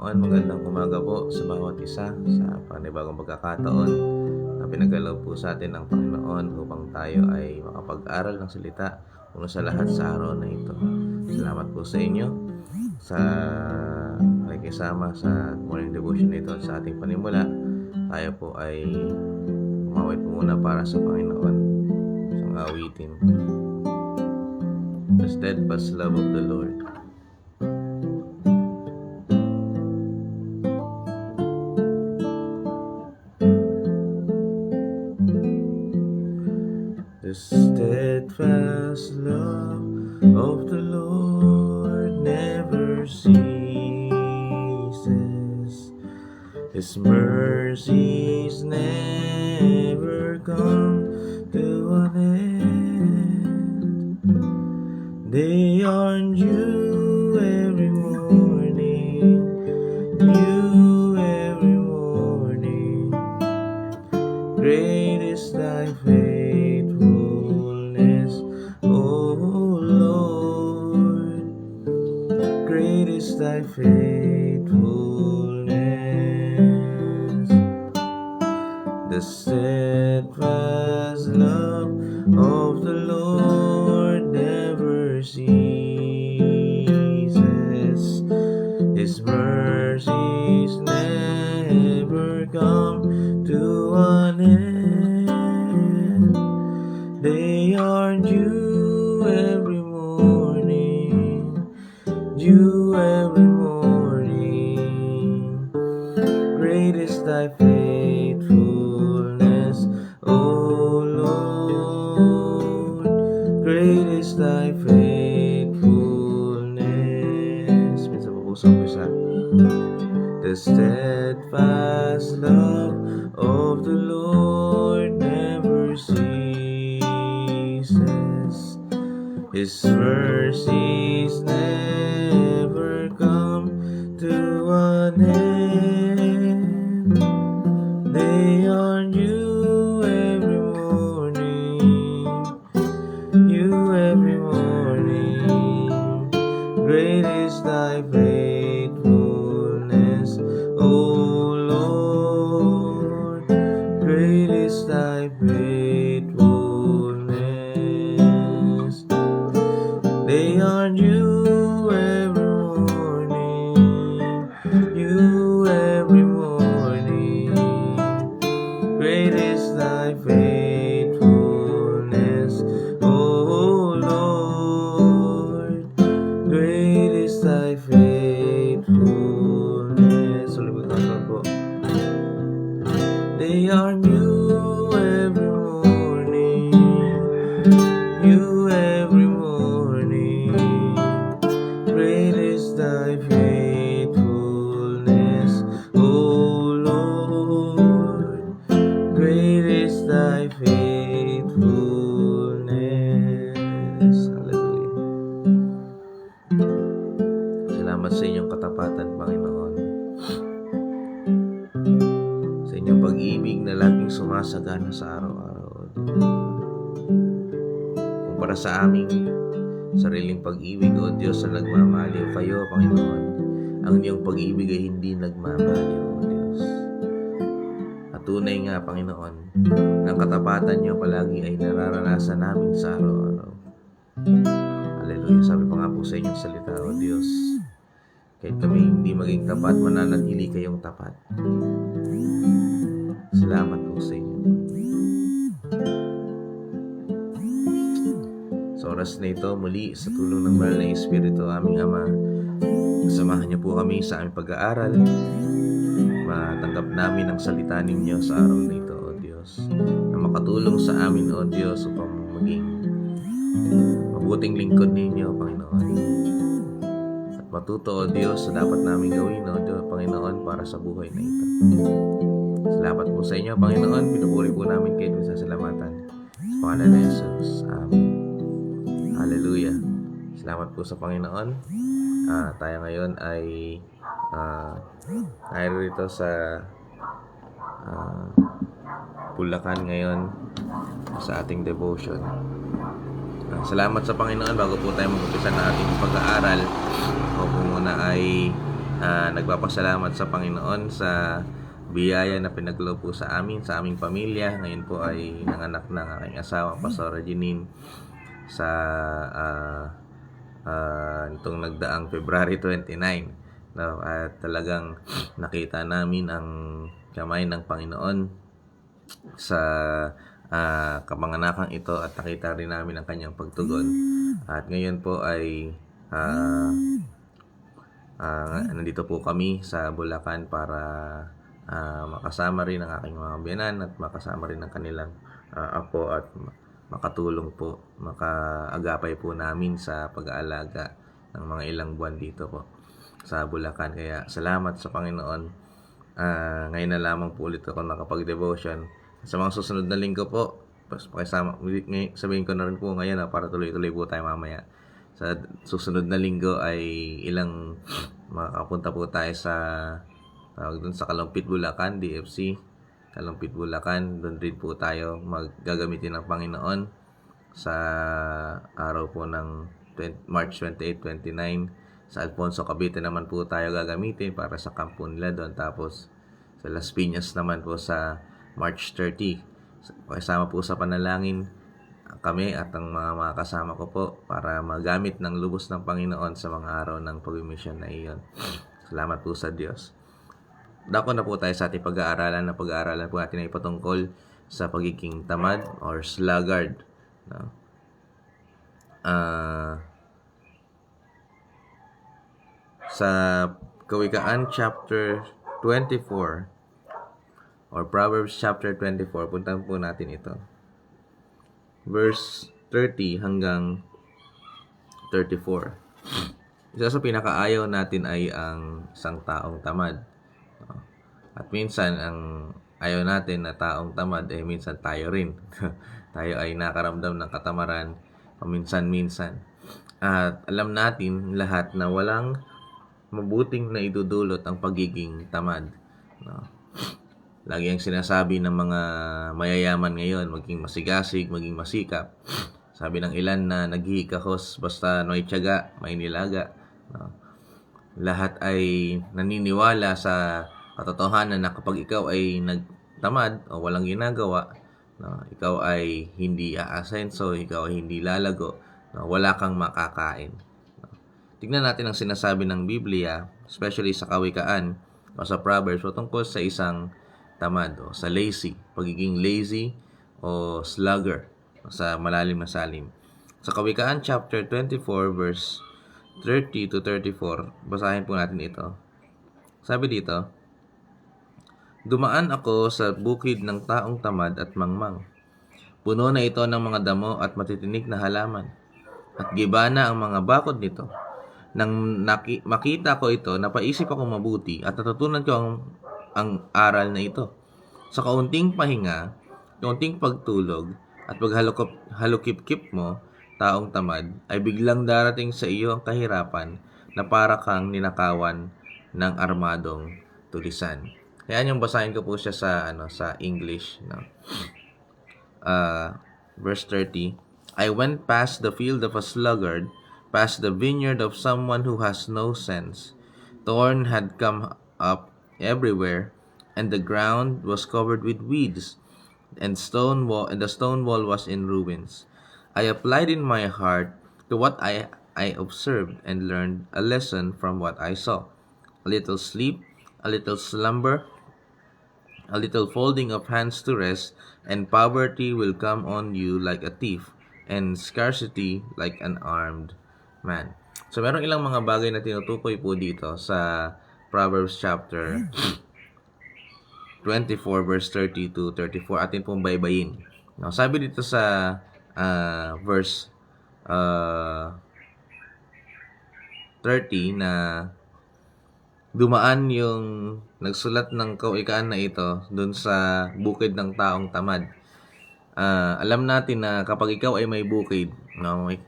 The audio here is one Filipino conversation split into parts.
Panginoon, magandang umaga po sa bawat isa sa panibagong pagkakataon na pinagkaloob po sa atin ng Panginoon upang tayo ay makapag-aral ng salita kung sa lahat sa araw na ito. Salamat po sa inyo sa pakikisama sa morning devotion na ito at sa ating panimula. Tayo po ay umawit muna para sa Panginoon. Isang awitin. The steadfast love of the Lord. The steadfast love of the Lord never ceases. His mercies never come to an end. They are new every morning, new every morning. Great is thy faithfulness, O Lord. Great is thy faithfulness. The steadfast love of the Lord never ceases. His mercies never come to an end. They are new every morning, new every morning. Great is thy faithfulness, O Lord. Great is thy faithfulness. Minsan po pusang isa. The steadfast love of the Lord never ceases. His mercies never come to an end. They are new every morning, new every morning. Great is thy faithfulness, O Lord. Great is thy faithfulness. They are new every morning, new every morning. Great is thy faithfulness, O Lord. Great is thy faithfulness. Ulit po. They are new every morning, new every morning. Great is thy faithfulness, O Lord. Great is thy faithfulness. Hallelujah. Salamat sa inyong katapatan, Panginoon. Sa inyong pag-ibig na laging sumasagana sa araw-araw. Kumpara sa aming sariling pag-ibig, O Diyos, na nagmamaliw kayo, Panginoon. Ang iyong pag-ibig ay hindi nagmamaliw, O Diyos. At tunay nga, Panginoon, ng katapatan niyo palagi ay nararanasan namin sa araw-araw. Hallelujah. Sabi pa nga po sa inyong salita, O Diyos, kahit kami hindi maging tapat, mananatili kayong tapat. Salamat po sa inyo. Sa oras na ito, muli sa tulong ng Banal na Espiritu, aming Ama, samahan niyo po kami sa aming pag-aaral. Matanggap namin ang salita ninyo sa araw na ito, O Diyos, na makatulong sa amin, O Diyos, upang maging mabuting lingkod ninyo, Panginoon. At matuto, O Diyos, sa dapat namin gawin, O Diyos, Panginoon, para sa buhay na ito. Salamat po sa inyo, Panginoon. Pinupuri po namin kayo sa salamatan. Sa pangalan ni Jesus. Amen. Hallelujah. Salamat po sa Panginoon. Tayo ngayon ay tayo rito sa Bulacan ngayon sa ating devotion. Salamat sa Panginoon. Bago po tayo mag-umpisa na ating pag-aaral, ako po muna ay nagpapasalamat sa Panginoon sa biyaya na pinagloob po sa amin, sa aming pamilya. Ngayon po ay nanganak ng aking asawa, Pastora Janine, sa itong nagdaang February 29. No? At talagang nakita namin ang kamay ng Panginoon sa kapanganakang ito at nakita rin namin ang kanyang pagtugon. At ngayon po ay nandito po kami sa Bulacan para makasama rin ang aking mga biyanan at makasama rin ang kanilang apo at makatulong po, makaagapay po namin sa pag-aalaga ng mga ilang buwan dito po sa Bulacan. Kaya salamat sa Panginoon. Ngayon na lamang po ulit ako nakapag-devotion. Sa mga susunod na linggo po, pakisama, sabihin ko na rin po ngayon para tuloy-tuloy po tayo mamaya. Sa susunod na linggo ay makapunta po tayo sa doon sa Kalumpit, Bulacan, DFC Kalumpit, Bulacan. Doon rin po tayo maggagamitin ng Panginoon sa araw po ng March 28, 29. Sa Alfonso, Cavite naman po tayo gagamitin para sa kampo nila doon. Tapos sa Las Piñas naman po sa March 30. Pakisama po sa panalangin kami at ang mga kasama ko po para magamit ng lubos ng Panginoon sa mga araw ng pag-mission na iyon. Salamat po sa Diyos. Dako na po tayo sa ating pag-aaralan po natin ay patungkol sa pagiging tamad or sluggard. No? Sa Kawikaan chapter 24 or Proverbs chapter 24, puntahan po natin ito. Verse 30 hanggang 34. Isa sa pinakaayaw natin ay ang isang taong tamad. At minsan, ang ayaw natin na taong tamad, minsan tayo rin. Tayo ay nakaramdam ng katamaran paminsan-minsan. At alam natin lahat na walang mabuting na idudulot ang pagiging tamad. Lagi ang sinasabi ng mga mayayaman ngayon, maging masigasig, maging masikap. Sabi ng ilan na naghihikahos basta may tiyaga, may nilaga. Lahat ay naniniwala sa katotohanan na kapag ikaw ay nagtamad o walang ginagawa, ikaw ay hindi aasenso, ikaw ay hindi lalago, wala kang makakain. Tignan natin ang sinasabi ng Biblia, especially sa Kawikaan o sa Proverbs, tungkol sa isang tamad o sa lazy, pagiging lazy o slugger sa malalim na salim. Sa Kawikaan chapter 24 verse 30 to 34, basahin po natin ito. Sabi dito, dumaan ako sa bukid ng taong tamad at mangmang. Puno na ito ng mga damo at matitinik na halaman. At gibana ang mga bakod nito. Nang makita ko ito, napaisip ako mabuti at natutunan ko ang aral na ito. Sa kaunting pahinga, kaunting pagtulog, at paghalukip-kip mo, taong tamad, ay biglang darating sa iyo ang kahirapan na para kang ninakawan ng armadong tulisan. Kaya yung basahin ko po siya sa English. No? Verse 30, I went past the field of a sluggard, past the vineyard of someone who has no sense. Thorn had come up everywhere, and the ground was covered with weeds, and the stone wall was in ruins. I applied in my heart to what I observed and learned a lesson from what I saw. A little sleep, a little slumber, a little folding of hands to rest, and poverty will come on you like a thief, and scarcity like an armed man. So, meron ilang mga bagay na tinutukoy po dito sa Proverbs chapter 24 verse 30 to 34. Atin pong baybayin. Now, sabi dito sa verse 30 na dumaan yung nagsulat ng Kawikaan na ito dun sa bukid ng taong tamad. Alam natin na kapag ikaw ay may bukid,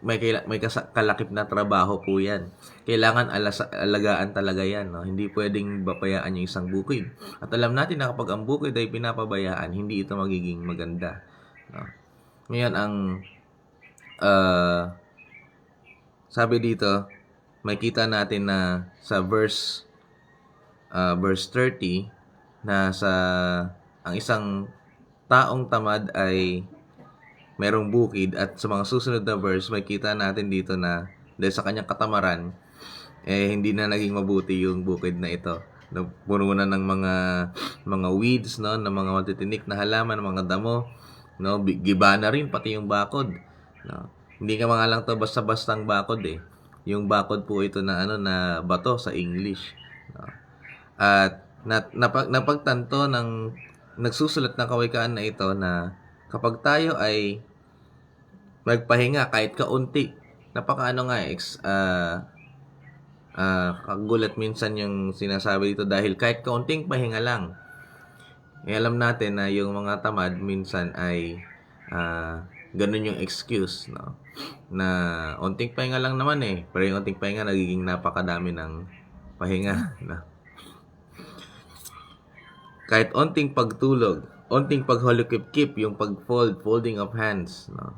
may kalakip na trabaho po yan. Kailangan alagaan talaga yan. No? Hindi pwedeng bapayaan yung isang bukid. At alam natin na kapag ang bukid ay pinapabayaan, hindi ito magiging maganda. No? Ngayon, ang sabi dito, makita natin na sa verse verse 30 na ang isang taong tamad ay merong bukid, at sa mga susunod na verse makita natin dito na dahil sa kanyang katamaran hindi na naging mabuti yung bukid na ito. Puno na ng mga weeds, no, ng mga matitinik na halaman, mga damo, no, giba na rin pati yung bakod, no. Hindi ka mga lang to basta-bastang bakod Yung bakod po ito na na bato sa English, no. At napagtanto ng nagsusulat ng kawikaan na ito na kapag tayo ay magpahinga kahit kaunti, kagulat minsan yung sinasabi dito dahil kahit kaunting pahinga lang. Alam natin na yung mga tamad minsan ay ganun yung excuse, no? Na unting pahinga lang naman pero yung unting pahinga nagiging napakadami ng pahinga, no? Kahit unting pagtulog, unting pagholokip-kip, yung folding of hands, no,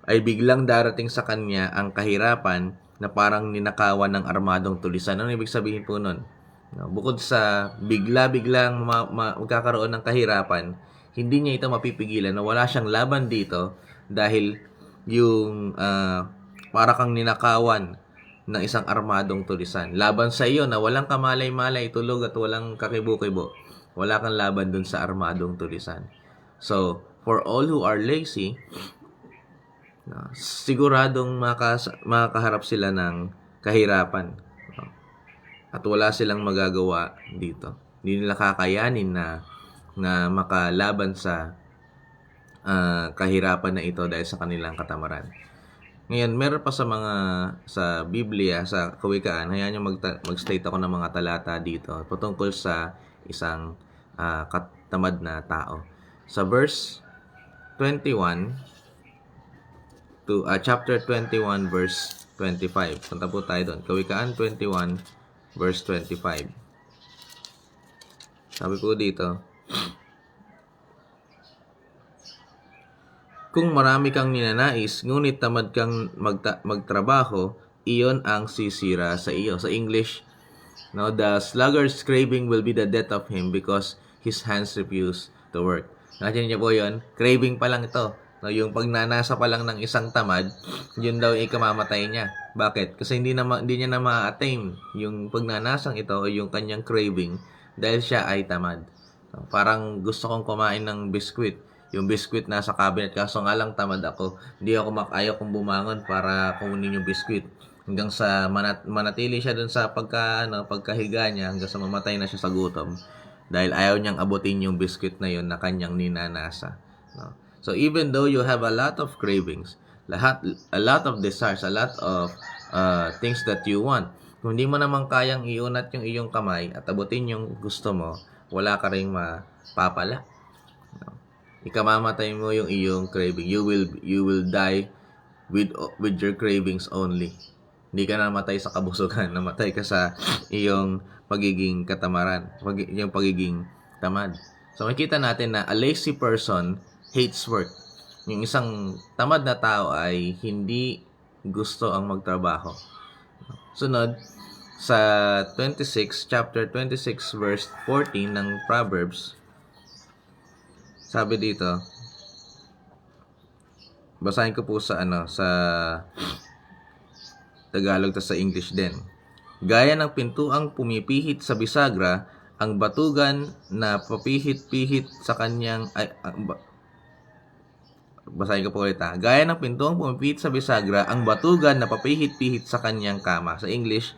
ay biglang darating sa kanya ang kahirapan na parang ninakawan ng armadong tulisan. Ano ibig sabihin po nun? No, bukod sa bigla-biglang magkakaroon ng kahirapan, hindi niya ito mapipigilan na wala siyang laban dito dahil yung para kang ninakawan ng isang armadong tulisan. Laban sa iyo na walang kamalay-malay, tulog at walang kakibo-kibo. Wala kang laban dun sa armadong tulisan. So, for all who are lazy, siguradong makaharap sila ng kahirapan, no? At wala silang magagawa dito. Hindi nila kakayanin na makalaban sa kahirapan na ito dahil sa kanilang katamaran. Ngayon, meron pa sa Biblia, sa Kawikaan, hayaan nyo mag-state ako ng mga talata dito patungkol sa isang katamad na tao. Sa verse 21 to chapter 21 verse 25. Punta po tayo doon. Kawikaan 21 verse 25. Sabi po dito, kung marami kang ninanais, ngunit tamad kang magtrabaho, iyon ang sisira sa iyo. Sa English, no, the sluggard's craving will be the death of him because his hands refuse to work. Nakita niyo po yun? Craving pa lang ito. No, yung pagnanasa pa lang ng isang tamad, yun daw ay kamamatay niya. Bakit? Kasi hindi niya na ma-attain yung pagnanasang ito o yung kanyang craving dahil siya ay tamad. No, parang gusto kong kumain ng biskwit. Yung biskwit nasa cabinet, kaso nga lang tamad ako. Ayaw kong bumangon para kunin yung biskwit. Hanggang sa manatili siya dun sa pagkahiga niya hanggang sa mamatay na siya sa gutom. Dahil ayaw niyang abutin yung biskwit na yun na kanyang ninanasa. No? So even though you have a lot of cravings, a lot of desires, a lot of things that you want, kung hindi mo naman kayang iunat yung iyong kamay at abutin yung gusto mo, wala ka ring mapapala. No? Ikamamatay mo yung iyong craving. You will die with your cravings only. Hindi ka namatay sa kabusugan, namatay ka sa iyong pagiging katamaran, yung pagiging tamad. So makita natin na a lazy person hates work. Yung isang tamad na tao ay hindi gusto ang magtrabaho. Sunod, sa chapter 26 verse 14 ng Proverbs, sabi dito, basahin ko po sa Tagalog ta sa English din. Gaya ng pintuang pumipihit sa bisagra, ang batugan na papihit-pihit sa kanyang basahin ko po ulit Gaya ng pintuang pumipihit sa bisagra, ang batugan na papihit-pihit sa kanyang kama. Sa English,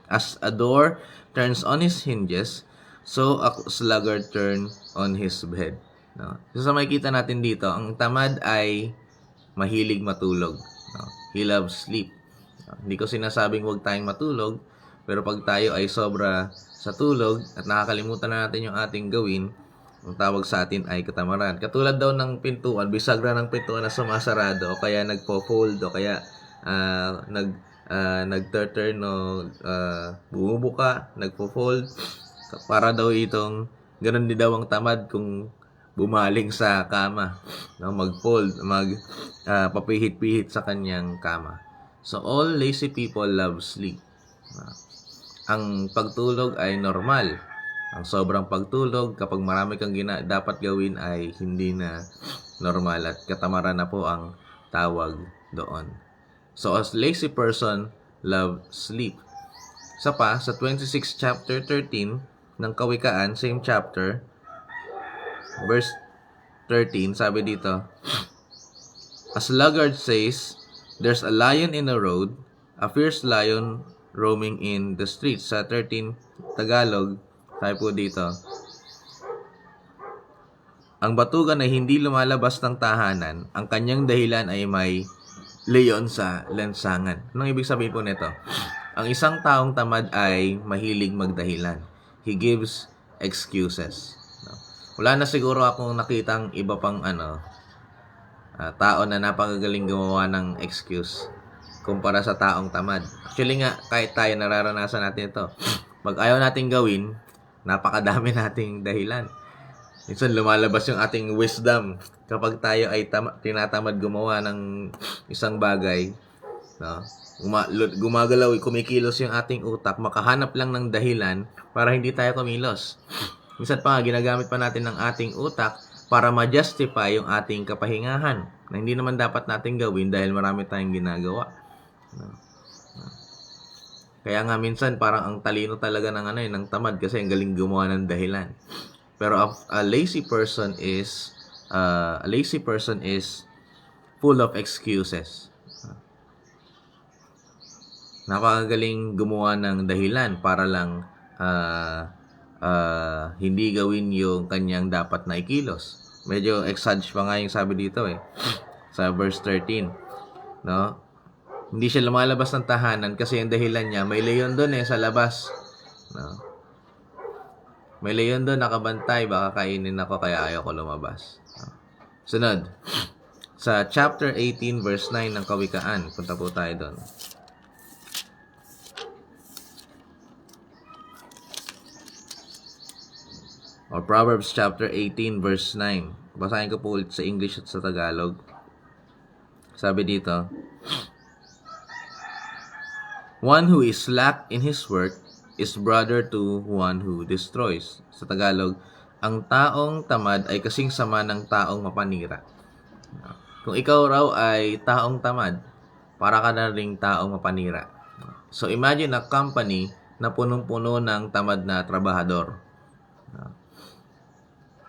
as a door turns on his hinges, so a sluggard turn on his bed. No? So sa makikita natin dito, ang tamad ay mahilig matulog. No? He loves sleep. No? Hindi ko sinasabing huwag tayong matulog, pero pag tayo ay sobra sa tulog at nakakalimutan na natin yung ating gawin, ang tawag sa atin ay katamaran. Katulad daw ng pintuan, bisagra ng pintuan na sumasarado o kaya nagpo-fold o kaya nag-turn o bumubuka, nagpo-fold. Para daw itong ganun din daw ang tamad kung bumaling sa kama, no? Mag-fold, papihit-pihit sa kanyang kama. So all lazy people love sleep. ang pagtulog ay normal. Ang sobrang pagtulog, kapag marami kang dapat gawin, ay hindi na normal at katamaran na po ang tawag doon. So, a lazy person love sleep. Sa 26 chapter 13 ng Kawikaan, same chapter, verse 13, sabi dito, a sluggard says, there's a lion in the road, a fierce lion roaming in the streets. Sa 13 Tagalog, sabi po dito, ang batugan ay hindi lumalabas ng tahanan, ang kanyang dahilan ay may leon sa lansangan. Anong ibig sabihin po nito? Ang isang taong tamad ay mahilig magdahilan. He gives excuses. Wala na siguro akong nakitang iba pang tao na napakagaling gumawa ng excuse kumpara sa taong tamad. Actually nga, kahit tayo nararanasan natin ito. Pag ayaw nating gawin, napakadami nating dahilan. Minsan lumalabas yung ating wisdom kapag tayo ay tinatamad gumawa ng isang bagay. No? Gumagalaw, kumikilos yung ating utak, makahanap lang ng dahilan para hindi tayo kumilos. Minsan pa nga, ginagamit pa natin ng ating utak para ma-justify yung ating kapahingahan na hindi naman dapat natin gawin dahil marami tayong ginagawa. Kaya nga minsan parang ang talino talaga ng tamad kasi ang galing gumawa ng dahilan. Pero a lazy person is full of excuses. Napakagaling gumawa ng dahilan para lang hindi gawin yung kanyang dapat na ikilos. Medyo exage pa nga yung sabi dito sa verse 13. No? Hindi siya lumalabas ng tahanan kasi yung dahilan niya, may leon doon sa labas. No? May leon doon nakabantay, baka kainin ako kaya ayaw ko lumabas. No? Sunod. Sa chapter 18 verse 9 ng Kawikaan, punta po tayo doon. Or Proverbs chapter 18 verse 9. Basahin ko po ulit sa English at sa Tagalog. Sabi dito, one who is slack in his work is brother to one who destroys. Sa Tagalog, ang taong tamad ay kasing sama ng taong mapanira. Kung ikaw raw ay taong tamad, para ka na ring taong mapanira. So imagine a company na punong-puno ng tamad na trabahador.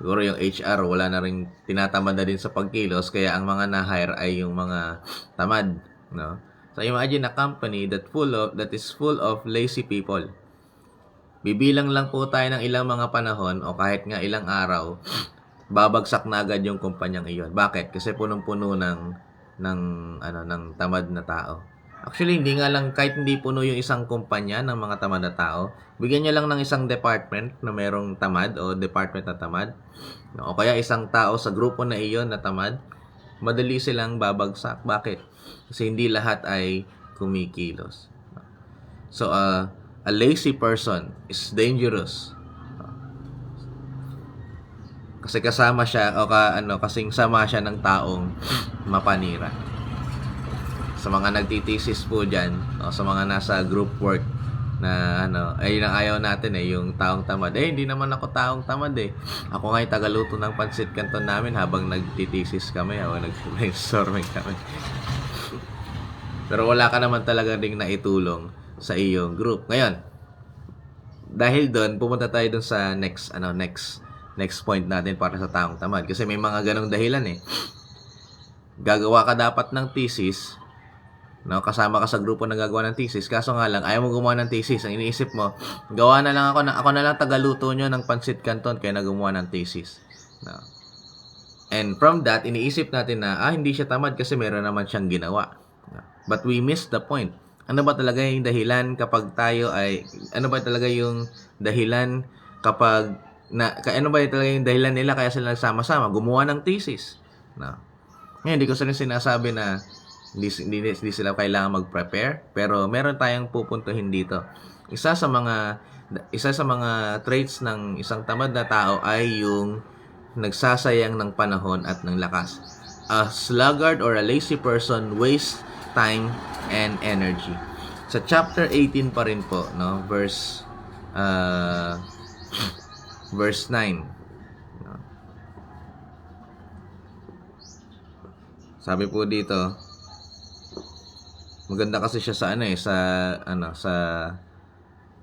Siguro yung HR, wala na rin, tinatamad na din sa pagkilos, kaya ang mga na-hire ay yung mga tamad. No? So imagine a company that is full of lazy people. Bibilang lang po tayo ng ilang mga panahon o kahit nga ilang araw, babagsak na agad yung kumpanyang iyon. Bakit? Kasi punong-puno ng tamad na tao. Actually, hindi nga lang, kahit hindi puno yung isang kumpanya ng mga tamad na tao, bigyan nyo lang ng isang department na merong tamad o department na tamad, o kaya isang tao sa grupo na iyon na tamad, madali silang babagsak. Bakit? Kasi hindi lahat ay kumikilos. So, a lazy person is dangerous. Kasi kasama siya, kasing sama siya ng taong mapanira. Sa mga nagtitesis po dyan, sa mga nasa group work na ay ang ayaw natin yung taong tamad. Hindi naman ako taong tamad Ako nga yung tagaluto ng pansit canton namin habang nagtitesis kami, habang nag-brainstorming kami. Pero wala ka naman talaga ding naitulong sa iyong group. Ngayon, dahil doon, pumunta tayo doon sa next point natin para sa taong tamad. Kasi may mga ganong dahilan Gagawa ka dapat ng thesis, kasama ka sa grupo na gagawa ng thesis, kaso nga lang, ayaw mo gumawa ng thesis. Ang iniisip mo, gawa na lang ako na lang tagaluto nyo ng pansit canton kaya na gumawa ng thesis. And from that, iniisip natin na, hindi siya tamad kasi meron naman siyang ginawa. But we miss the point. Ano ba talaga yung dahilan kapag tayo ay, ano ba talaga yung dahilan kapag, ano ba talaga yung dahilan nila kaya sila nagsama-sama, gumawa ng thesis. Ngayon, hindi ko sinasabi na hindi sila kailangan mag-prepare, pero meron tayong pupuntuhin dito. Isa sa mga traits ng isang tamad na tao ay yung nagsasayang ng panahon at ng lakas. A sluggard or a lazy person wastes time and energy. Sa chapter 18 pa rin po, no? Verse 9. No? Sabi po dito, maganda kasi siya sa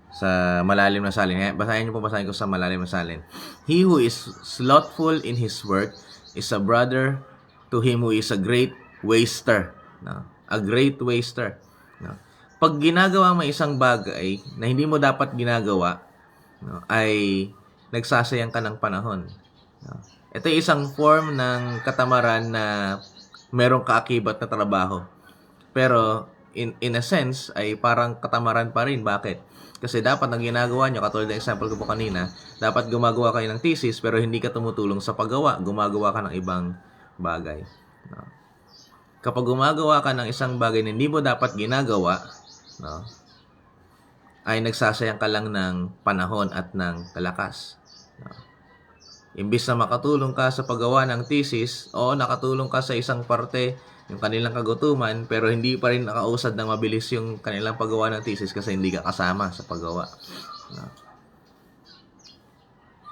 sa malalim na salin. Basahin ko sa malalim na salin. He who is slothful in his work is a brother to him who is a great waster. No? A great waster. No? Pag ginagawa mo isang bagay na hindi mo dapat ginagawa, no, ay nagsasayang ka ng panahon. No? Ito ay isang form ng katamaran na merong kaakibat na trabaho. Pero in a sense ay parang katamaran pa rin. Bakit? Kasi dapat ang ginagawa nyo, katulad ng example ko po kanina, dapat gumagawa kayo ng thesis pero hindi ka tumutulong sa paggawa. Gumagawa ka ng ibang bagay. No? Kapag gumagawa ka ng isang bagay na hindi mo dapat ginagawa, no, ay nagsasayang ka lang ng panahon at ng kalakas. No? Imbis na makatulong ka sa paggawa ng thesis, o nakatulong ka sa isang parte, yung kanilang kagutuman, pero hindi pa rin nakausad ng mabilis yung kanilang paggawa ng thesis kasi hindi ka kasama sa paggawa. No?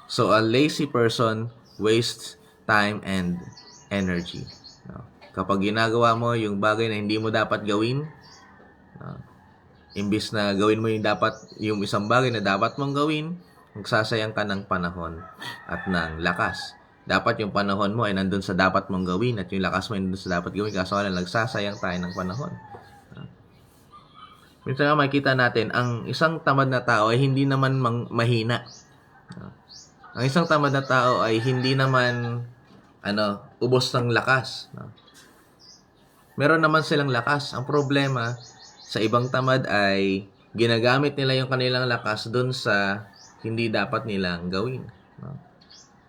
So, a lazy person wastes time and energy. No? Kapag ginagawa mo yung bagay na hindi mo dapat gawin, no, imbis na gawin mo yung isang bagay na dapat mong gawin, magsasayang ka ng panahon at ng lakas. Dapat yung panahon mo ay nandun sa dapat mong gawin at yung lakas mo ay nandun sa dapat gawin. Kaso wala, nagsasayang tayo ng panahon. Minsan nga makikita natin, ang isang tamad na tao ay hindi naman mahina. Ang isang tamad na tao ay hindi naman ubos ng lakas. Meron naman silang lakas. Ang problema sa ibang tamad ay ginagamit nila yung kanilang lakas dun sa hindi dapat nilang gawin.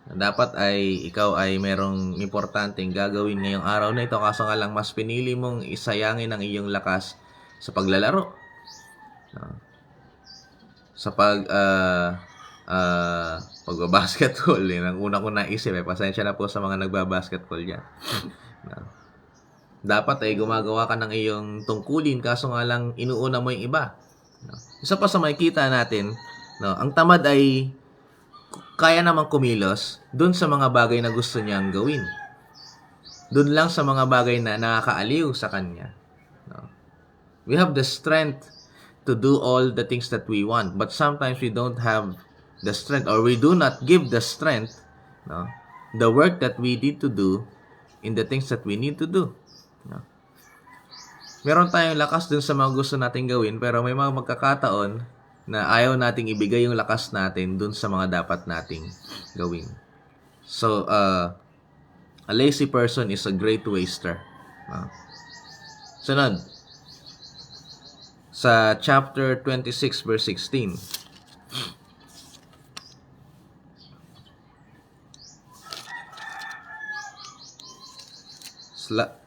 Dapat ay ikaw ay merong importanteng gagawin ngayong araw na ito, kaso nga lang mas pinili mong isayangin ang iyong lakas sa paglalaro. Sa pagbabasketball. Yan ang una ko naisip. Pasensya na po sa mga nagbabasketball dyan. Dapat ay gumagawa ka ng iyong tungkulin, kaso nga lang inuuna mo yung iba. Isa pa sa makikita natin, ang tamad ay kaya namang kumilos dun sa mga bagay na gusto niyang gawin. Dun lang sa mga bagay na nakakaaliw sa kanya. We have the strength to do all the things that we want, but sometimes we don't have the strength, or we do not give the strength, the work that we need to do in the things that we need to do. Meron tayong lakas dun sa mga gusto nating gawin, pero may mga magkakataon na ayaw nating ibigay yung lakas natin dun sa mga dapat nating gawin. So, a lazy person is a great waster. Sunod. Sa chapter 26 verse 16.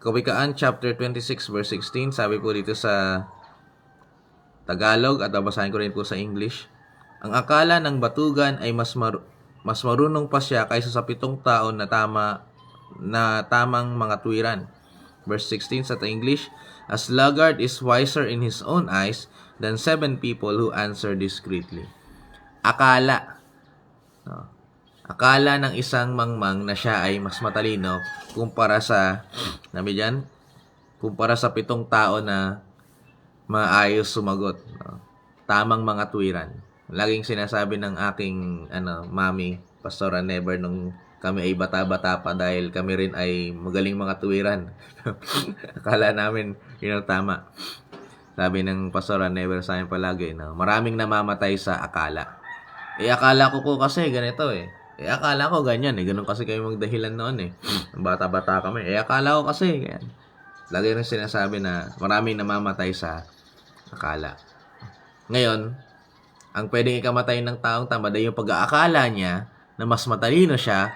Kawikaan chapter 26 verse 16, sabi po dito sa Tagalog at babasahin ko rin po sa English. Ang akala ng batugan ay mas marunong pa siya kaysa sa 7 taon na tamang mga tuwiran. Verse 16 sa English, a sluggard is wiser in his own eyes than 7 people who answer discreetly. Akala. Akala ng isang mangmang na siya ay mas matalino kumpara sa 7 tao na maayos sumagot. Tamang mga tuwiran. Laging sinasabi ng aking mami, Pastora Never, nung kami ay bata-bata pa, dahil kami rin ay magaling mga tuwiran. Akala namin yun ang tama. Sabi ng Pastora Never sa akin palagi, maraming namamatay sa akala. Akala ko po kasi ganito akala ko ganyan ganun kasi kami magdahilan noon Bata-bata kami. Akala ko kasi ganyan. Lagi rin sinasabi na maraming namamatay sa akala. Ngayon, ang pwedeng ikamatay ng taong tamad ay yung pag-aakala niya na mas matalino siya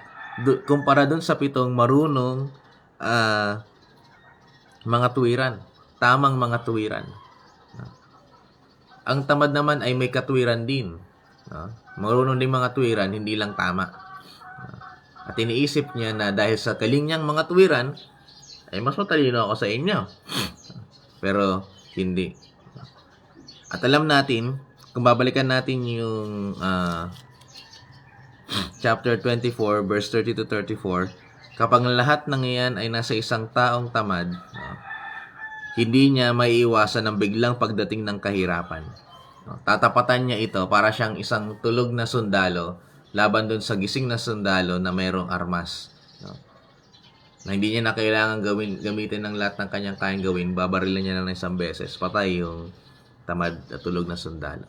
kumpara dun sa 7 marunong mga tuwiran. Tamang mga tuwiran. Ang tamad naman ay may katuwiran din. Marunong din mga tuwiran, hindi lang tama. At iniisip niya na dahil sa galing niyang mga tuwiran, ay mas matalino ako sa inyo. Pero hindi. At alam natin, kung babalikan natin yung chapter 24, verse 30 to 34, kapag lahat ng iyan ay nasa isang taong tamad, hindi niya maiiwasan ng biglang pagdating ng kahirapan. Tatapatan niya ito para siyang isang tulog na sundalo laban doon sa gising na sundalo na mayroong armas. Na hindi niya na kailangan gamitin ng lahat ng kanyang kayang gawin, babarilan niya lang ng isang beses, patay yung tamad at tulog na sundalo.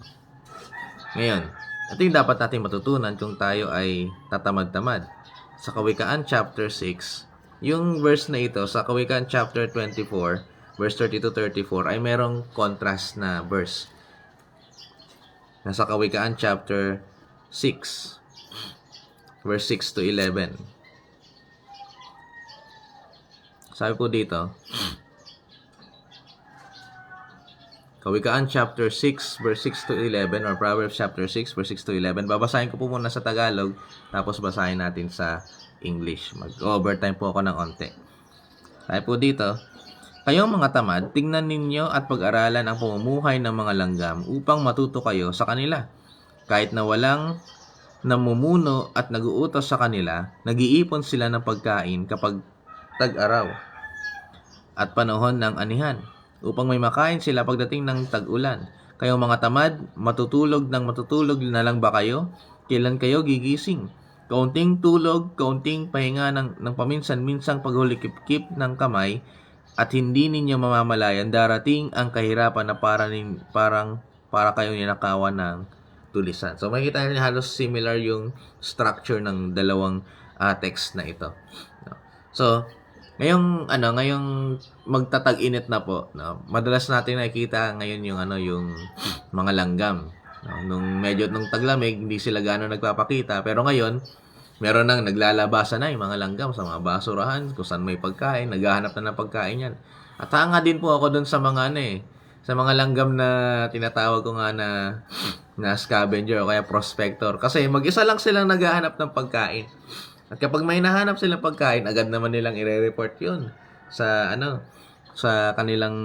Ngayon, ito yung dapat natin matutunan kung tayo ay tatamad-tamad. Sa Kawikaan chapter 6, yung verse na ito, sa Kawikaan chapter 24, verse 30 to 34, ay merong contrast na verse. Nasa Kawikaan chapter 6, verse 6 to 11. Sabi po dito, Kawikaan chapter 6, verse 6 to 11, or Proverbs chapter 6, verse 6 to 11. Babasahin ko po muna sa Tagalog, tapos basahin natin sa English. Mag-overtime po ako ng onte. Sabi po dito, kayong mga tamad, tingnan ninyo at pag-aralan ang pamumuhay ng mga langgam upang matuto kayo sa kanila. Kahit na walang namumuno at naguutos sa kanila, nag-iipon sila ng pagkain kapag tag-araw at panahon ng anihan, upang may makain sila pagdating ng tag-ulan. Kayong mga tamad, matutulog na lang ba kayo? Kailan kayo gigising? Kaunting tulog, kaunting pahinga ng paminsan-minsang paghulikip-kip ng kamay, at hindi ninyo mamamalayan, darating ang kahirapan na para kayong ninakawan ng tulisan. So makikita niyo halos similar yung structure ng dalawang text na ito. So, ngayong magtatag-init na po, madalas natin nakikita ngayon yung mga langgam. Nung taglamig, hindi sila gano'ng nagpapakita, pero ngayon meron nang naglalabasan na yung mga langgam sa mga basurahan, kung saan may pagkain, naghahanap na ng pagkain yan. At hanga din po ako dun sa mga sa mga langgam na tinatawag ko nga na scavenger o kaya prospector, kasi mag-isa lang silang naghahanap ng pagkain. At kapag may nahanap silang pagkain, agad naman nilang ire-report yun sa kanilang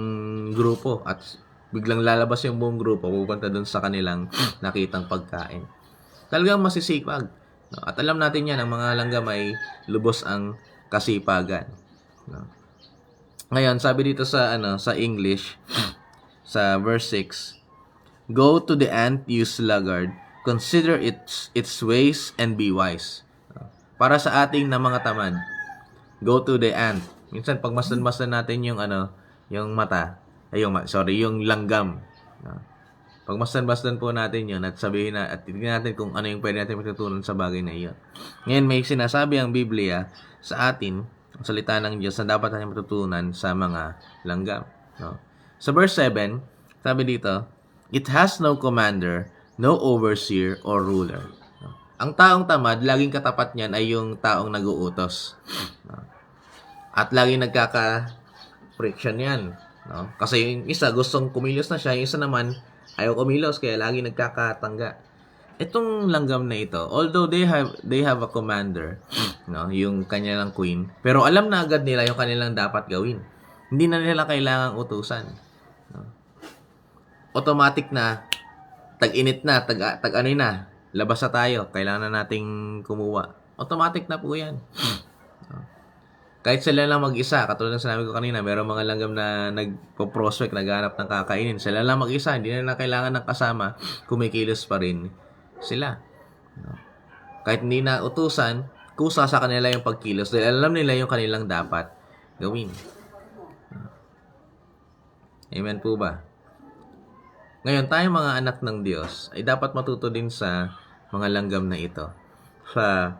grupo, at biglang lalabas yung buong grupo pupunta dun sa kanilang nakitang pagkain. Talagang masisipag. At alam natin yan, ang mga langgam ay lubos ang kasipagan. Ngayon, sabi dito sa English, sa verse 6, go to the ant, you sluggard, consider its ways and be wise. Para sa ating na mga tamad, go to the ant. Minsan pagmasdan natin yung yung langgam. Pagmasdan po natin yun at sabihin at tingnan natin kung ano yung pwede natin matutunan sa bagay na iyon. Ngayon may sinasabi ang Biblia sa atin, ang salita ng Diyos na dapat natin matutunan sa mga langgam. Sa verse 7, sabi dito, it has no commander, no overseer or ruler. Ang taong tamad, laging katapat niyan ay yung taong nag-uutos. At laging nagkaka-friction yan. Kasi yung isa gustong kumilos na siya, yung isa naman ayaw kumilos, kaya laging nagkakatangga. Itong langgam na ito, although they have a commander, yung kanilang queen, pero alam na agad nila yung kanilang dapat gawin. Hindi na nila kailangang utusan. Automatic na, tag-init na, tag-anoy na, labas na tayo, kailangan na nating kumuha. Automatic na po yan. Kahit sila lang mag-isa, katulad ng sinabi ko kanina, mayroong mga langgam na nagpo-prospect, naghahanap ng kakainin. Sila lang mag-isa, hindi na kailangan ng kasama, kumikilos pa rin sila. Kahit hindi na utusan, kusa sa kanila yung pagkilos, dahil alam nila yung kanilang dapat gawin. Amen po ba? Ngayon, tayo mga anak ng Diyos ay dapat matuto din sa mga langgam na ito. Sa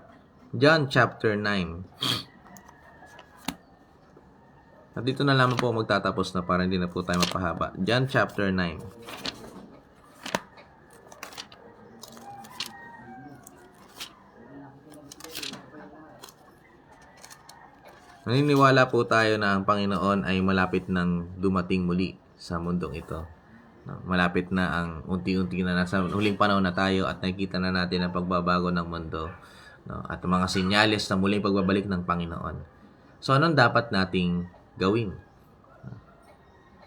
John chapter 9. At dito na lamang po magtatapos na para hindi na po tayo mapahaba. John chapter 9. Naniniwala po tayo na ang Panginoon ay malapit ng dumating muli sa mundong ito. Malapit na ang unti-unti na nasa huling panahon na tayo at nakikita na natin ang pagbabago ng mundo, at mga senyales na muling pagbabalik ng Panginoon. So, anong dapat nating gawin?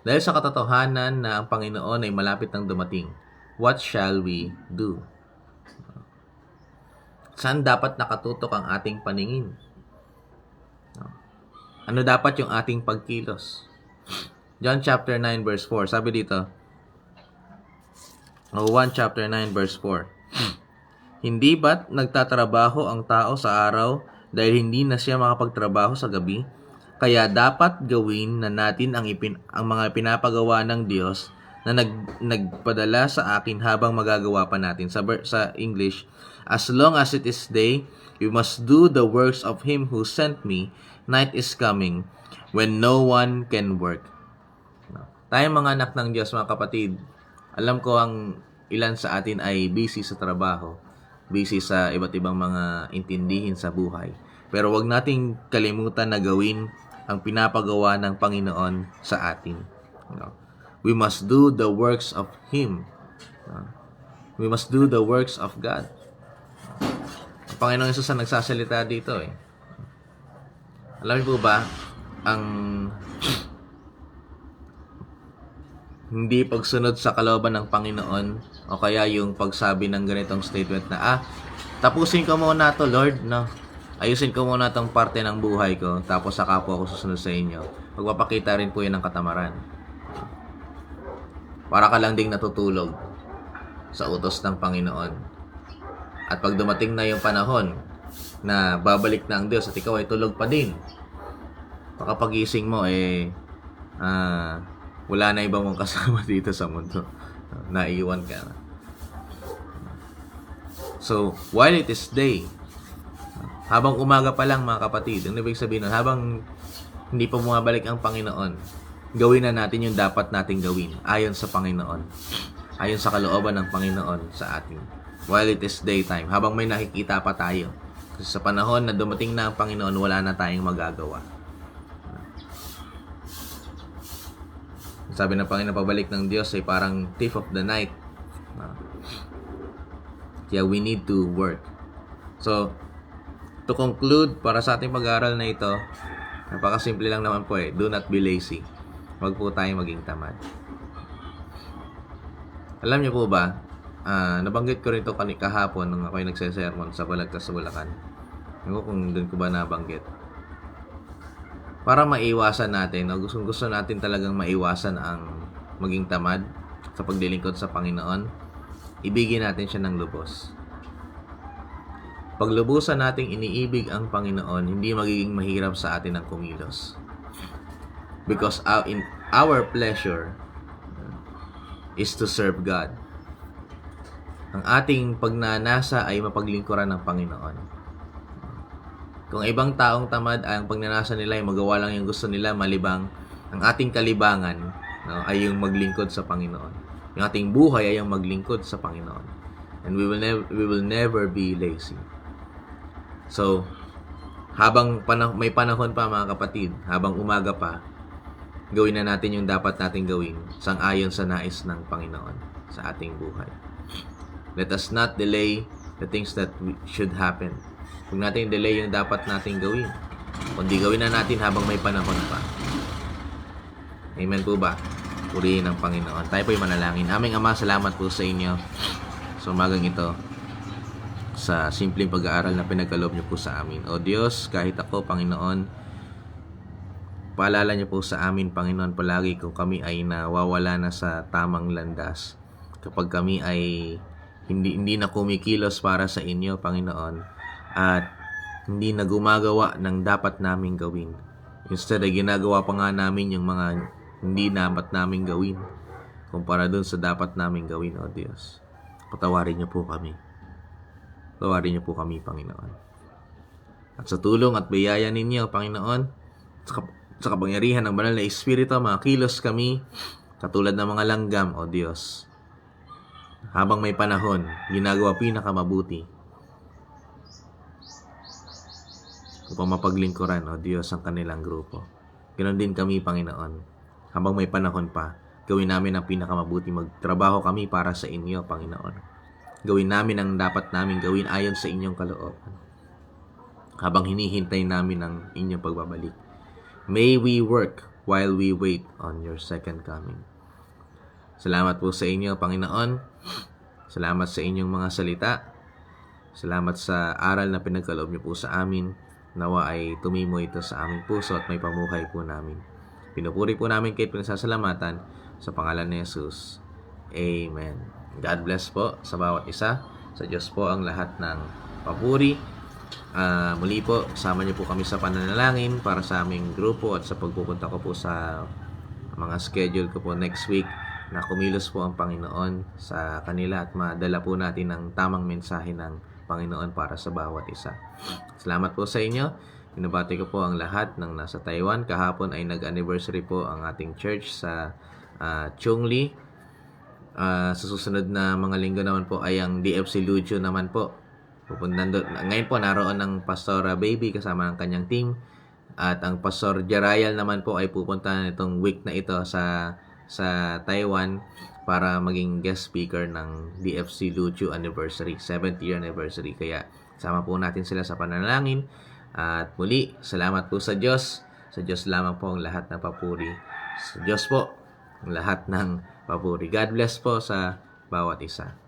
Dahil sa katotohanan na ang Panginoon ay malapit nang dumating, what shall we do? Saan dapat nakatutok ang ating paningin? Ano dapat yung ating pagkilos? John chapter 9 verse 4, sabi dito, 1 chapter 9 verse 4, hindi ba't nagtatrabaho ang tao sa araw dahil hindi na siya makapagtrabaho sa gabi? Kaya dapat gawin na natin ang mga pinapagawa ng Diyos na nagpadala sa akin habang magagawa pa natin. Sa English, as long as it is day, we must do the works of Him who sent me. Night is coming when no one can work. Tayong mga anak ng Diyos, mga kapatid, alam ko ang ilan sa atin ay busy sa trabaho, busy sa iba't ibang mga intindihin sa buhay. Pero wag nating kalimutan na gawin ang pinapagawa ng Panginoon sa atin. We must do the works of Him. We must do the works of God. Ang Panginoon Jesus ang nagsasalita dito eh. Alam niyo po ba, ang hindi pagsunod sa kalooban ng Panginoon o kaya yung pagsabi ng ganitong statement na tapusin ko muna to, Lord, no? Ayusin ko muna tong parte ng buhay ko tapos saka po ako susunod sa inyo. Magpapakita rin po yan ng katamaran. Para ka lang ding natutulog sa utos ng Panginoon. At pag dumating na yung panahon na babalik na ang Diyos at ikaw ay tulog pa din, pagkapagising mo wala na ibang mong kasama dito sa mundo. Naiiwan ka na. So, while it is day, habang umaga pa lang mga kapatid, ang ibig sabihin nun, habang hindi pa bumabalik ang Panginoon, gawin na natin yung dapat nating gawin ayon sa Panginoon. Ayon sa kalooban ng Panginoon sa atin. While it is daytime, habang may nakikita pa tayo. Kasi sa panahon na dumating na ang Panginoon, wala na tayong magagawa. Sabi ng Panginoon, pabalik ng Diyos ay parang thief of the night. Kaya we need to work. So, to conclude, para sa ating pag-aaral na ito, napakasimple lang naman po do not be lazy. Huwag po tayong maging tamad. Alam niyo po ba, nabanggit ko rin ito kahapon nung ako'y nagsesermon sa Balagtas sa Bulacan. Hindi ko kung doon ko ba nabanggit. Para maiwasan natin, gusto natin talagang maiwasan ang maging tamad sa paglilingkod sa Panginoon, ibigin natin siya ng lubos. Pag lubusan nating iniibig ang Panginoon, hindi magiging mahirap sa atin ang kumilos. Because in our pleasure is to serve God. Ang ating pagnanasa ay mapaglingkuran ng Panginoon. Kung ibang taong tamad, ang pagnanasa nila ay magawa lang yung gusto nila, malibang ang ating kalibangan ay yung maglingkod sa Panginoon. Yung ating buhay ay yung maglingkod sa Panginoon. And we will never be lazy. So, habang may panahon pa mga kapatid, habang umaga pa, gawin na natin yung dapat nating gawin sang-ayon sa nais ng Panginoon sa ating buhay. Let us not delay the things that should happen. Huwag natin delay yung dapat nating gawin. Kundi gawin na natin habang may panahon pa. Amen po ba? Purihin ang Panginoon. Tayo po'y manalangin. Aming Ama, salamat po sa inyo sa umagang ito, sa simpleng pag-aaral na pinagkaloob niyo po sa amin. O Diyos, kahit ako, Panginoon, paalala niyo po sa amin, Panginoon, palagi kung kami ay nawawala na sa tamang landas. Kapag kami ay hindi na kumikilos para sa inyo, Panginoon, at hindi na gumagawa ng dapat naming gawin. Instead ay ginagawa pa nga namin yung mga hindi dapat naming gawin kumpara dun sa dapat naming gawin, O Diyos. Patawarin niyo po kami. Patawarin niyo po kami, Panginoon. At sa tulong at biyaya ninyo, Panginoon, sa kapangyarihan ng banal na Espiritu, makilos kami katulad ng mga langgam, O Diyos. Habang may panahon, ginagawa pinakamabuti upang mapaglingkuran, O Diyos, ang kanilang grupo. Ganon din kami, Panginoon. Habang may panahon pa, gawin namin ang pinakamabuti. Magtrabaho kami para sa inyo, Panginoon. Gawin namin ang dapat namin gawin ayon sa inyong kalooban. Habang hinihintay namin ang inyong pagbabalik. May we work while we wait on your second coming. Salamat po sa inyo, Panginoon. Salamat sa inyong mga salita. Salamat sa aral na pinagkaloob niyo po sa amin. Nawa ay tumimo ito sa aming puso at may pamuhay po namin. Pinupuri po namin kayo, pinasasalamatan sa pangalan ni Jesus. Amen. God bless po sa bawat isa. Sa Diyos po ang lahat ng papuri. Muli po, kasama niyo po kami sa pananalangin para sa aming grupo at sa pagpupunta ko po sa mga schedule ko po next week na kumilos po ang Panginoon sa kanila at madala po natin ang tamang mensahe ng Panginoon para sa bawat isa. Salamat po sa inyo. Pinabati ko po ang lahat ng nasa Taiwan. Kahapon ay nag-anniversary po ang ating church sa Chungli. Sa susunod na mga linggo naman po ay ang DFC Lucio naman po. Ngayon po naroon ang Pastor Baby kasama ng kanyang team. At ang Pastor Jarayal naman po ay pupunta nitong week na ito sa Taiwan para maging guest speaker ng DFC Lucio anniversary, 7th year anniversary. Kaya sama po natin sila sa panalangin. At muli, salamat po sa Diyos. Sa Diyos lamang po ang lahat ng papuri. Sa Diyos po ang lahat ng papuri. God bless po sa bawat isa.